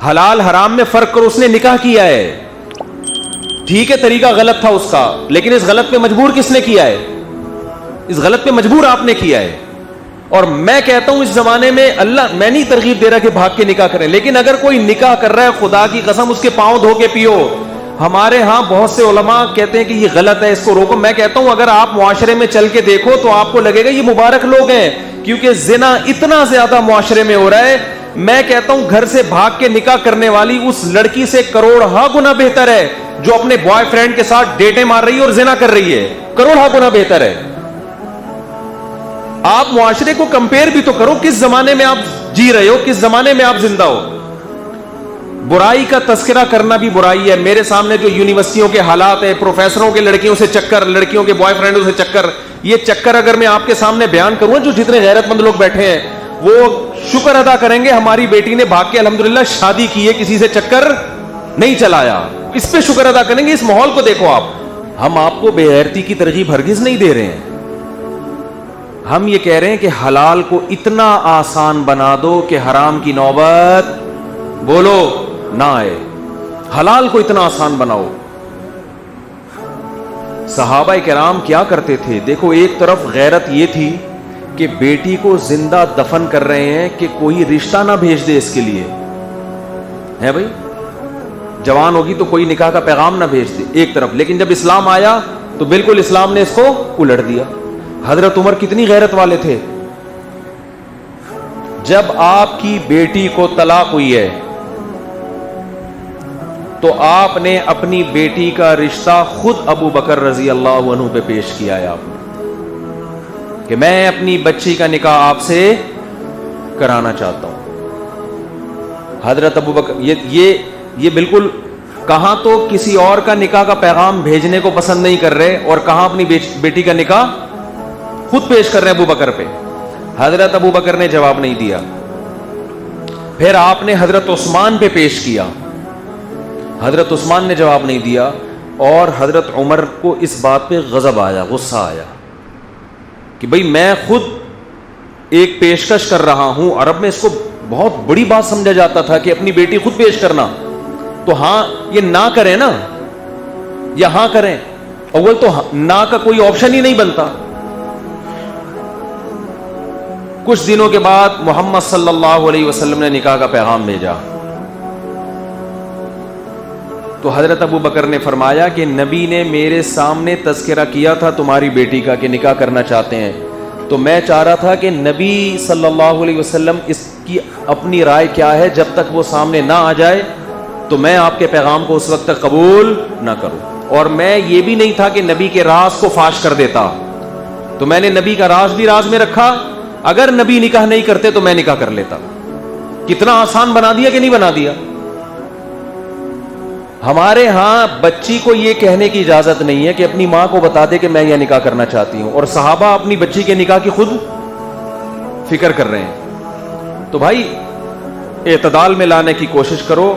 حلال حرام میں فرق کرو. اس نے نکاح کیا ہے, ٹھیک ہے طریقہ غلط تھا اس کا, لیکن اس غلط پہ مجبور کس نے کیا ہے؟ اس غلط پہ مجبور آپ نے کیا ہے. اور میں کہتا ہوں اس زمانے میں اللہ, میں نہیں ترغیب دے رہا کہ بھاگ کے نکاح کریں, لیکن اگر کوئی نکاح کر رہا ہے خدا کی قسم اس کے پاؤں دھو کے پیو. ہمارے ہاں بہت سے علماء کہتے ہیں کہ یہ غلط ہے, اس کو روکو. میں کہتا ہوں اگر آپ معاشرے میں چل کے دیکھو تو آپ کو لگے گا یہ مبارک لوگ ہیں, کیونکہ زنا اتنا زیادہ معاشرے میں ہو رہا ہے. میں کہتا ہوں گھر سے بھاگ کے نکاح کرنے والی اس لڑکی سے کروڑ گنا بہتر ہے جو اپنے بوائے فرینڈ کے ساتھ ڈیٹیں مار رہی ہے اور زنا کر رہی ہے. کروڑ گنا بہتر ہے. آپ معاشرے کو کمپیئر بھی تو کرو, کس زمانے میں آپ جی رہے ہو, کس زمانے میں آپ زندہ ہو. برائی کا تذکرہ کرنا بھی برائی ہے. میرے سامنے جو یونیورسٹیوں کے حالات ہیں, پروفیسروں کے لڑکیوں سے چکر, لڑکیوں کے بوائے فرینڈوں سے چکر, یہ چکر اگر میں آپ کے سامنے بیان کروں, جو جتنے غیرت مند لوگ بیٹھے ہیں وہ شکر ادا کریں گے ہماری بیٹی نے بھاگ کے الحمدللہ شادی کی ہے, کسی سے چکر نہیں چلایا. اس پہ شکر ادا کریں گے. اس ماحول کو دیکھو آپ. ہم آپ کو بے غیرتی کی ترغیب ہرگز نہیں دے رہے ہیں. ہم یہ کہہ رہے ہیں کہ حلال کو اتنا آسان بنا دو کہ حرام کی نوبت بولو نہ آئے. حلال کو اتنا آسان بناؤ. صحابہ کرام کیا کرتے تھے دیکھو, ایک طرف غیرت یہ تھی کہ بیٹی کو زندہ دفن کر رہے ہیں کہ کوئی رشتہ نہ بھیج دے اس کے لیے, ہے بھائی, جوان ہوگی تو کوئی نکاح کا پیغام نہ بھیج دے ایک طرف. لیکن جب اسلام آیا تو بالکل اسلام نے اس کو الٹ دیا. حضرت عمر کتنی غیرت والے تھے. جب آپ کی بیٹی کو طلاق ہوئی ہے تو آپ نے اپنی بیٹی کا رشتہ خود ابو بکر رضی اللہ عنہ پہ پیش کیا ہے آپ نے کہ میں اپنی بچی کا نکاح آپ سے کرانا چاہتا ہوں. حضرت ابو بکر یہ بالکل کہاں تو کسی اور کا نکاح کا پیغام بھیجنے کو پسند نہیں کر رہے اور کہاں اپنی بیٹی کا نکاح خود پیش کر رہے ہیں ابو بکر پہ. حضرت ابو بکر نے جواب نہیں دیا. پھر آپ نے حضرت عثمان پہ پیش کیا, حضرت عثمان نے جواب نہیں دیا. اور حضرت عمر کو اس بات پہ غضب آیا, غصہ آیا کہ بھئی میں خود ایک پیشکش کر رہا ہوں. عرب میں اس کو بہت بڑی بات سمجھا جاتا تھا کہ اپنی بیٹی خود پیش کرنا. تو ہاں یہ نہ کریں نا, یا ہاں کریں. اول تو نہ کا کوئی آپشن ہی نہیں بنتا. کچھ دنوں کے بعد محمد صلی اللہ علیہ وسلم نے نکاح کا پیغام بھیجا تو حضرت ابو بکر نے فرمایا کہ نبی نے میرے سامنے تذکرہ کیا تھا تمہاری بیٹی کا کہ نکاح کرنا چاہتے ہیں, تو میں چاہ رہا تھا کہ نبی صلی اللہ علیہ وسلم اس کی اپنی رائے کیا ہے, جب تک وہ سامنے نہ آ جائے تو میں آپ کے پیغام کو اس وقت تک قبول نہ کروں. اور میں یہ بھی نہیں تھا کہ نبی کے راز کو فاش کر دیتا, تو میں نے نبی کا راز بھی راز میں رکھا. اگر نبی نکاح نہیں کرتے تو میں نکاح کر لیتا. کتنا آسان بنا دیا کہ نہیں بنا دیا. ہمارے ہاں بچی کو یہ کہنے کی اجازت نہیں ہے کہ اپنی ماں کو بتا دے کہ میں یہ نکاح کرنا چاہتی ہوں, اور صحابہ اپنی بچی کے نکاح کی خود فکر کر رہے ہیں. تو بھائی اعتدال میں لانے کی کوشش کرو.